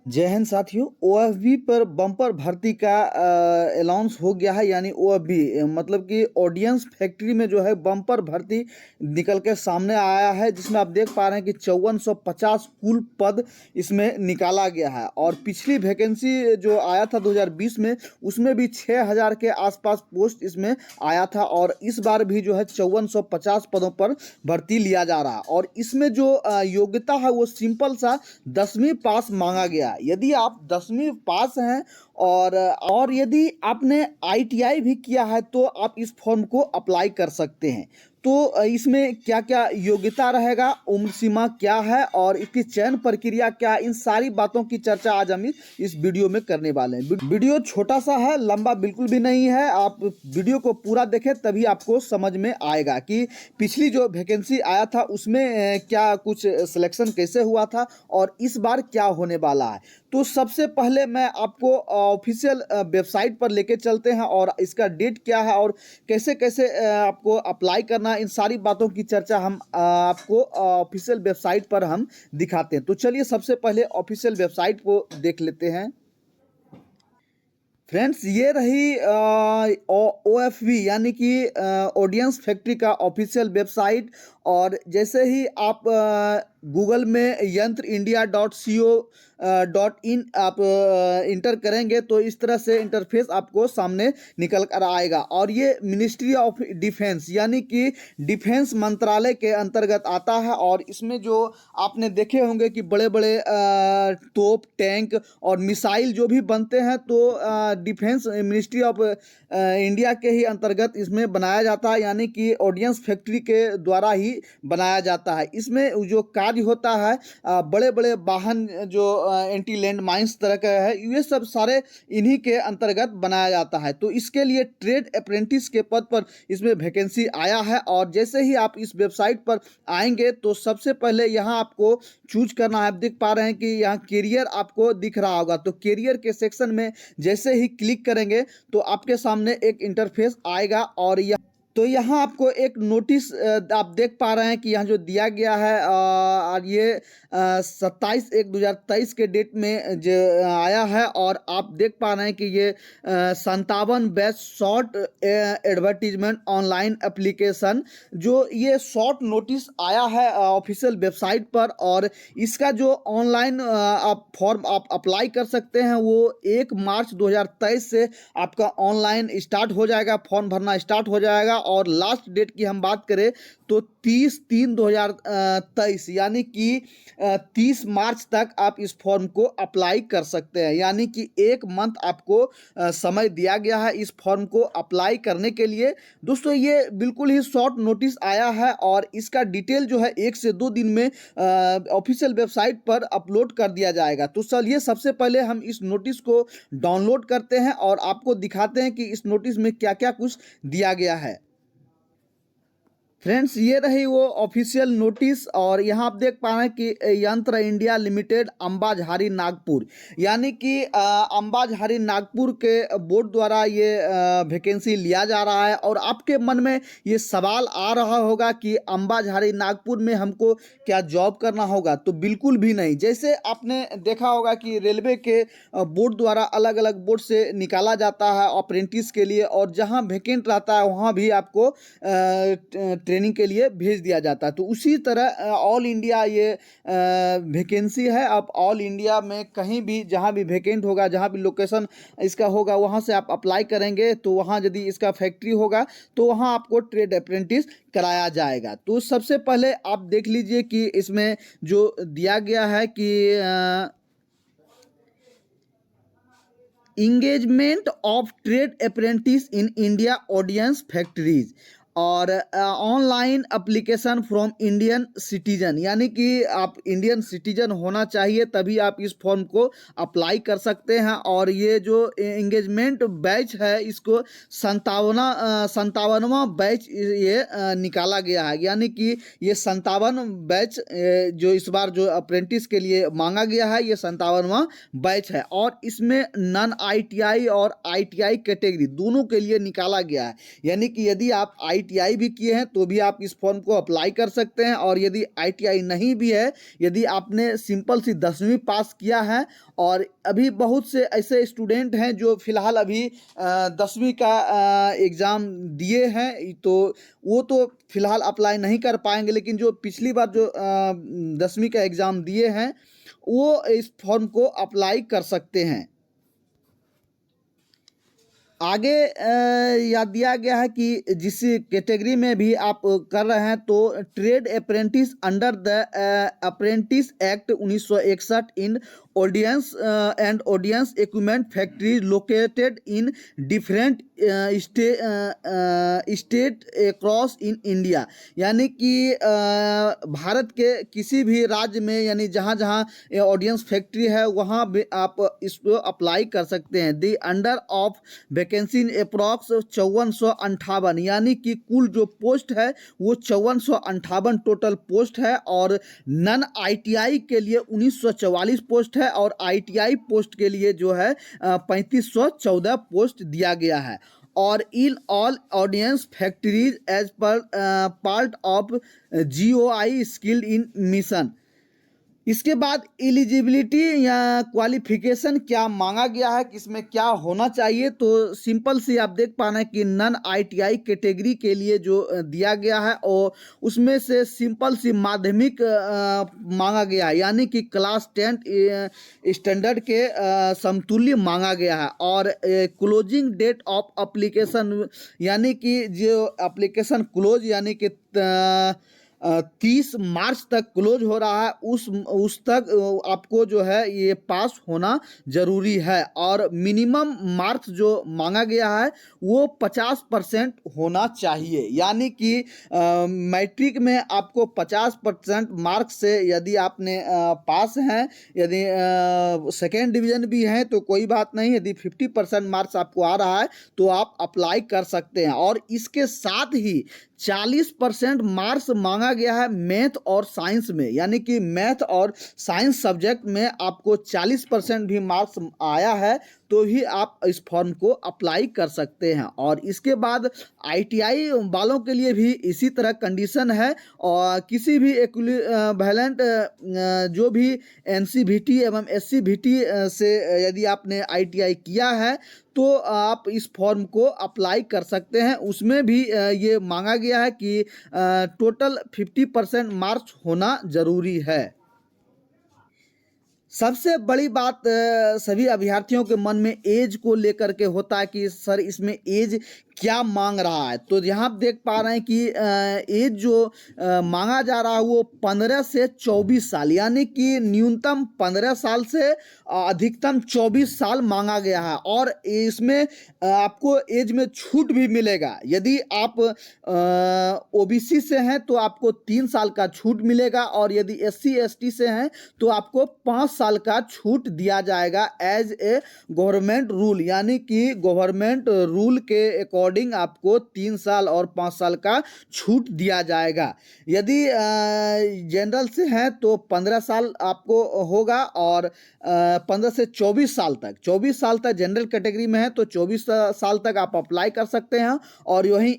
जय हिंद साथियों। ओएफबी पर बम्पर भर्ती का अनाउंस हो गया है। यानी ओएफबी मतलब कि ऑडियंस फैक्ट्री में जो है बम्पर भर्ती निकल के सामने आया है, जिसमें आप देख पा रहे हैं कि 5450 कुल पद इसमें निकाला गया है। और पिछली वैकेंसी जो आया था 2020 में, उसमें भी 6000 के आसपास पोस्ट इसमें आया था। और इस बार भी जो है 5450 पदों पर भर्ती लिया जा रहा है। और इसमें जो योग्यता है वो सिंपल सा 10वीं पास मांगा गया है। यदि आप 10वीं पास हैं और यदि आपने आईटीआई भी किया है तो आप इस फॉर्म को अप्लाई कर सकते हैं। तो इसमें क्या क्या योग्यता रहेगा, उम्र सीमा क्या है और इसकी चयन प्रक्रिया क्या है, इन सारी बातों की चर्चा आज हम इस वीडियो में करने वाले हैं। वीडियो छोटा सा है, लंबा बिल्कुल भी नहीं है। आप वीडियो को पूरा देखें तभी आपको समझ में आएगा कि पिछली जो वैकेंसी आया था उसमें क्या कुछ सिलेक्शन कैसे हुआ था और इस बार क्या होने वाला है। तो सबसे पहले मैं आपको ऑफिशियल वेबसाइट पर लेके चलते हैं और इसका डेट क्या है और कैसे कैसे आपको अप्लाई करना है, इन सारी बातों की चर्चा हम आपको ऑफिशियल वेबसाइट पर हम दिखाते हैं। तो चलिए सबसे पहले ऑफिशियल वेबसाइट को देख लेते हैं। फ्रेंड्स, ये रही ओएफवी यानी कि ऑडियंस फैक्ट्री का ऑफिशियल वेबसाइट। और जैसे ही आप गूगल में यंत्र इंडिया .co.in आप इंटर करेंगे तो इस तरह से इंटरफेस आपको सामने निकल कर आएगा। और ये मिनिस्ट्री ऑफ डिफेंस यानी कि डिफेंस मंत्रालय के अंतर्गत आता है। और इसमें जो आपने देखे होंगे कि बड़े बड़े तोप, टैंक और मिसाइल जो भी बनते हैं तो डिफेंस मिनिस्ट्री ऑफ इंडिया के ही अंतर्गत इसमें बनाया जाता है, यानी कि ऑडियंस फैक्ट्री के द्वारा ही बनाया जाता है। इसमें जो कार्य होता है, बड़े बड़े वाहन जो एंटी लैंड माइंस तरह का है, ये सब सारे इन्हीं के अंतर्गत बनाया जाता है। तो इसके लिए ट्रेड अप्रेंटिस के पद पर इसमें वैकेंसी आया है। और जैसे ही आप इस वेबसाइट पर आएंगे तो सबसे पहले यहाँ आपको चूज करना है। आप देख पा रहे हैं कि यहाँ कैरियर आपको दिख रहा होगा। तो कैरियर के सेक्शन में जैसे ही क्लिक करेंगे तो आपके सामने एक इंटरफेस आएगा। और यहाँ आपको एक नोटिस आप देख पा रहे हैं कि यहाँ जो दिया गया है और ये 27/1/2023 के डेट में जो आया है। और आप देख पा रहे हैं कि ये 57 batch short advertisement online application, जो ये शॉर्ट नोटिस आया है ऑफिशियल वेबसाइट पर। और इसका जो ऑनलाइन आप फॉर्म आप अप्लाई कर सकते हैं वो 1 मार्च 2023 से आपका ऑनलाइन स्टार्ट हो जाएगा, फॉर्म भरना स्टार्ट हो जाएगा। और लास्ट डेट की हम बात करें तो 30/3/2023 यानी कि 30 मार्च तक आप इस फॉर्म को अप्लाई कर सकते हैं। यानी कि 1 मंथ आपको समय दिया गया है इस फॉर्म को अप्लाई करने के लिए। दोस्तों, ये बिल्कुल ही शॉर्ट नोटिस आया है और इसका डिटेल जो है 1 से 2 दिन में ऑफिशियल वेबसाइट पर अपलोड कर दिया जाएगा। तो चलिए सबसे पहले हम इस नोटिस को डाउनलोड करते हैं और आपको दिखाते हैं कि इस नोटिस में क्या क्या कुछ दिया गया है। फ्रेंड्स, ये रही वो ऑफिशियल नोटिस। और यहाँ आप देख पा रहे हैं कि यंत्र इंडिया लिमिटेड अंबाझारी नागपुर, यानी कि अंबाझारी नागपुर के बोर्ड द्वारा ये वैकेंसी लिया जा रहा है। और आपके मन में ये सवाल आ रहा होगा कि अंबाझारी नागपुर में हमको क्या जॉब करना होगा? तो बिल्कुल भी नहीं। जैसे आपने देखा होगा कि रेलवे के बोर्ड द्वारा अलग अलग बोर्ड से निकाला जाता है अप्रेंटिस के लिए, और जहाँ वैकेंट रहता है वहाँ भी आपको ट्रेनिंग के लिए भेज दिया जाता है। तो उसी तरह ऑल इंडिया ये वैकेंसी है। आप ऑल इंडिया में कहीं भी जहाँ भी वैकेंट होगा, जहाँ भी लोकेशन इसका होगा, वहाँ से आप अप्लाई करेंगे। तो वहाँ यदि इसका फैक्ट्री होगा तो वहाँ आपको ट्रेड अप्रेंटिस कराया जाएगा। तो सबसे पहले आप देख लीजिए कि इसमें जो दिया गया है कि engagement of trade apprentice in India ordnance factories और online application from Indian citizen, यानी कि आप इंडियन सिटीजन होना चाहिए तभी आप इस फॉर्म को अप्लाई कर सकते हैं। और ये जो इंगेजमेंट बैच है इसको 57वां बैच ये निकाला गया है। यानी कि ये 57 बैच जो इस बार जो अप्रेंटिस के लिए मांगा गया है, ये 57वां बैच है। और इसमें नॉन आईटीआई और आईटीआई कैटेगरी दोनों के लिए निकाला गया है। यानी कि यदि आप ITI भी किए हैं तो भी आप इस फॉर्म को अप्लाई कर सकते हैं। और यदि ITI नहीं भी है, यदि आपने सिंपल सी 10वीं पास किया है, और अभी बहुत से ऐसे स्टूडेंट हैं जो फिलहाल अभी 10वीं का एग्ज़ाम दिए हैं, तो वो तो फिलहाल अप्लाई नहीं कर पाएंगे, लेकिन जो पिछली बार जो 10वीं का एग्ज़ाम दिए हैं वो इस फॉर्म को अप्लाई कर सकते हैं। आगे याद दिया गया है कि जिस कैटेगरी में भी आप कर रहे हैं, तो trade apprentice under the apprentice act 1961 in audience and audience equipment factory located in different state across in India, यानी कि भारत के किसी भी राज्य में, यानी जहाँ जहाँ ऑडियंस फैक्ट्री है वहाँ भी आप इसको अप्लाई कर सकते हैं। The under of vacancy in approx 5458, यानी कि कुल जो पोस्ट है वो 5458 टोटल पोस्ट है, और नन ITI के लिए 1944 पोस्ट है, और ITI पोस्ट के लिए जो है 3514 पोस्ट दिया गया है। और in all audience factories as per part of GOI skilled in mission. इसके बाद एलिजिबिलिटी या क्वालिफिकेशन क्या मांगा गया है, किसमें क्या होना चाहिए, तो सिंपल सी आप देख पाना है कि नन ITI कैटेगरी के लिए जो दिया गया है और उसमें से सिंपल सी माध्यमिक मांगा गया है, यानी कि क्लास 10 स्टैंडर्ड के समतुल्य मांगा गया है। और क्लोजिंग डेट ऑफ एप्लीकेशन, यानी कि जो एप्लीकेशन क्लोज, यानी कि 30 मार्च तक क्लोज हो रहा है, उस तक आपको जो है ये पास होना ज़रूरी है। और मिनिमम मार्क्स जो मांगा गया है वो 50% होना चाहिए, यानी कि मैट्रिक में आपको 50% मार्क्स से यदि आपने पास हैं, यदि सेकेंड डिवीज़न भी हैं तो कोई बात नहीं, यदि 50% मार्क्स आपको आ रहा है तो आप अप्लाई कर सकते हैं। और इसके साथ ही 40% मार्क्स मांगा गया है मैथ और साइंस में, यानी कि मैथ और साइंस सब्जेक्ट में आपको 40% भी मार्क्स आया है तो ही आप इस फॉर्म को अप्लाई कर सकते हैं। और इसके बाद ITI वालों के लिए भी इसी तरह कंडीशन है, और किसी भी इक्विवेलेंट जो भी NCVT एवं SCVT से यदि आपने ITI किया है तो आप इस फॉर्म को अप्लाई कर सकते हैं। उसमें भी ये मांगा गया है कि टोटल 50% मार्क्स होना ज़रूरी है। सबसे बड़ी बात सभी अभ्यर्थियों के मन में एज को लेकर के होता है कि सर इसमें एज क्या मांग रहा है। तो यहाँ आप देख पा रहे हैं कि एज जो मांगा जा रहा है वो 15 से 24 साल, यानी कि न्यूनतम 15 साल से अधिकतम 24 साल मांगा गया है। और इसमें आपको एज में छूट भी मिलेगा। यदि आप OBC से हैं तो आपको 3 साल का छूट मिलेगा, और यदि SC ST से हैं तो आपको 5 साल का छूट दिया जाएगा एज ए गवर्नमेंट रूल, यानी कि गवर्नमेंट रूल के अकॉर्डिंग आपको 3 साल और 5 साल का छूट दिया जाएगा। यदि जनरल से हैं तो 15 साल आपको होगा, और 15 से 24 साल तक, 24 साल तक जनरल कैटेगरी में है तो 24 साल तक आप अप्लाई कर सकते हैं। और वहीं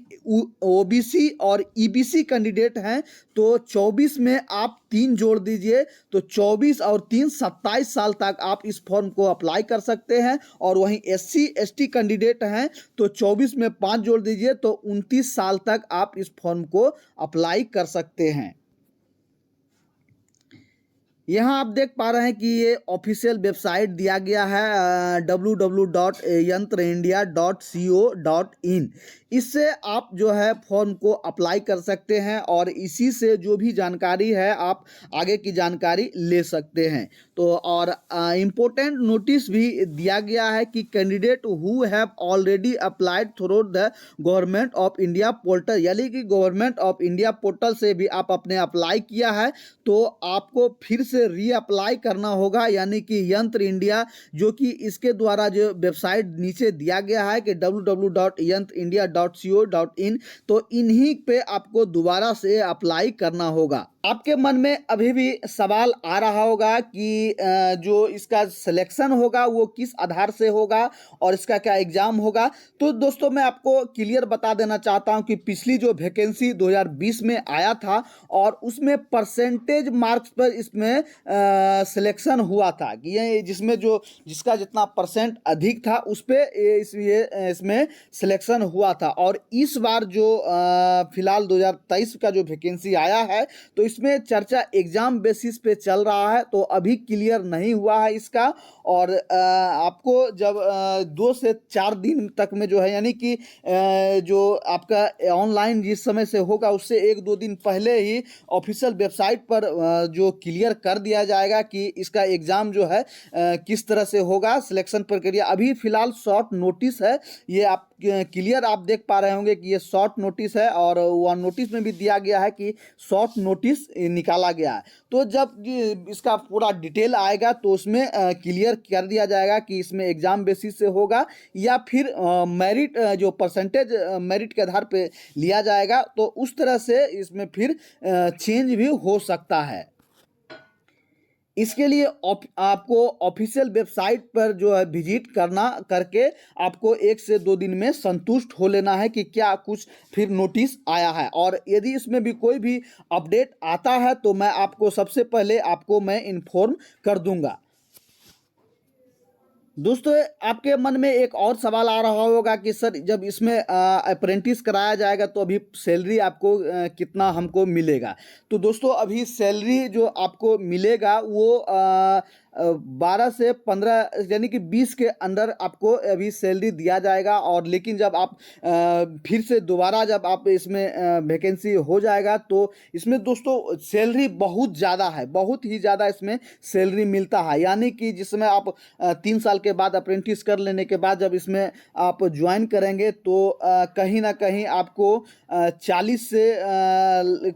OBC और EBC कैंडिडेट हैं तो 24 में आप 3 जोड़ दीजिए तो 24 और 3 27 साल तक आप इस फॉर्म को अप्लाई कर सकते हैं। और वहीं SC ST कैंडिडेट हैं तो 24 में 5 जोड़ दीजिए तो 29 साल तक आप इस फॉर्म को अप्लाई कर सकते हैं। यहाँ आप देख पा रहे हैं कि ये ऑफिशियल वेबसाइट दिया गया है www.yantraindia.co.in। इससे आप जो है फॉर्म को अप्लाई कर सकते हैं, और इसी से जो भी जानकारी है आप आगे की जानकारी ले सकते हैं। तो और इम्पोर्टेंट नोटिस भी दिया गया है कि candidate who have already applied through the government of India portal, यानी कि गवर्नमेंट ऑफ इंडिया पोर्टल से भी आप अपने अप्लाई किया है तो आपको फिर से रीअप्लाई करना होगा, यानी कि यंत्र इंडिया, जो कि इसके द्वारा जो वेबसाइट नीचे दिया गया है कि www.yantraindia.co.in, तो इन्हीं पे आपको दोबारा से अप्लाई करना होगा। आपके मन में अभी भी सवाल आ रहा होगा कि जो इसका सिलेक्शन होगा वो किस आधार से होगा और इसका क्या एग्ज़ाम होगा। तो दोस्तों मैं आपको क्लियर बता देना चाहता हूं कि पिछली जो वैकेंसी 2020 में आया था और उसमें परसेंटेज मार्क्स पर इसमें सिलेक्शन हुआ था कि ये जिसमें जो जिसका जितना परसेंट अधिक था उस पे इसमें सिलेक्शन हुआ था। और इस बार जो फिलहाल 2023 का जो वैकेंसी आया है तो इसमें चर्चा एग्जाम बेसिस पे चल रहा है, तो अभी क्लियर नहीं हुआ है इसका। और आपको जब 2 से 4 दिन तक में जो है यानी कि जो आपका ऑनलाइन जिस समय से होगा उससे 1-2 दिन पहले ही ऑफिशियल वेबसाइट पर जो क्लियर कर दिया जाएगा कि इसका एग्ज़ाम जो है किस तरह से होगा, सिलेक्शन प्रक्रिया। अभी फ़िलहाल शॉर्ट नोटिस है, ये आप क्लियर आप देख पा रहे होंगे कि ये शॉर्ट नोटिस है और वह नोटिस में भी दिया गया है कि शॉर्ट नोटिस निकाला गया है। तो जब इसका पूरा डिटेल आएगा तो उसमें क्लियर कर दिया जाएगा कि इसमें एग्ज़ाम बेसिस से होगा या फिर मेरिट जो परसेंटेज मेरिट के आधार पे लिया जाएगा, तो उस तरह से इसमें फिर चेंज भी हो सकता है। इसके लिए आपको ऑफिशियल वेबसाइट पर जो है विजिट करना करके आपको 1 से 2 दिन में संतुष्ट हो लेना है कि क्या कुछ फिर नोटिस आया है। और यदि इसमें भी कोई भी अपडेट आता है तो मैं आपको सबसे पहले मैं इन्फॉर्म कर दूंगा। दोस्तों आपके मन में एक और सवाल आ रहा होगा कि सर जब इसमें अप्रेंटिस कराया जाएगा तो अभी सैलरी आपको कितना हमको मिलेगा। तो दोस्तों अभी सैलरी जो आपको मिलेगा वो 12 से 15 यानी कि 20 के अंदर आपको अभी सैलरी दिया जाएगा। और लेकिन जब आप फिर से दोबारा जब आप इसमें वैकेंसी हो जाएगा तो इसमें दोस्तों सैलरी बहुत ज़्यादा है, बहुत ही ज़्यादा इसमें सैलरी मिलता है। यानी कि जिसमें आप 3 साल के बाद अप्रेंटिस कर लेने के बाद जब इसमें आप ज्वाइन करेंगे तो कहीं ना कहीं आपको 40 से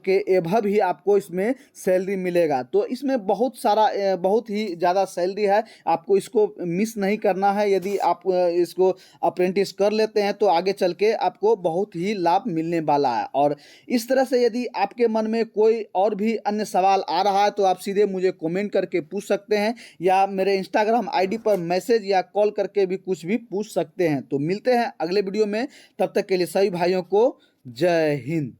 के एभव ही आपको इसमें सैलरी मिलेगा। तो इसमें बहुत सारा बहुत ही ज़्यादा सैलरी है, आपको इसको मिस नहीं करना है। यदि आप इसको अप्रेंटिस कर लेते हैं तो आगे चल के आपको बहुत ही लाभ मिलने वाला है। और इस तरह से यदि आपके मन में कोई और भी अन्य सवाल आ रहा है तो आप सीधे मुझे कमेंट करके पूछ सकते हैं या मेरे इंस्टाग्राम आईडी पर मैसेज या कॉल करके भी कुछ भी पूछ सकते हैं। तो मिलते हैं अगले वीडियो में, तब तक के लिए सभी भाइयों को जय हिंद।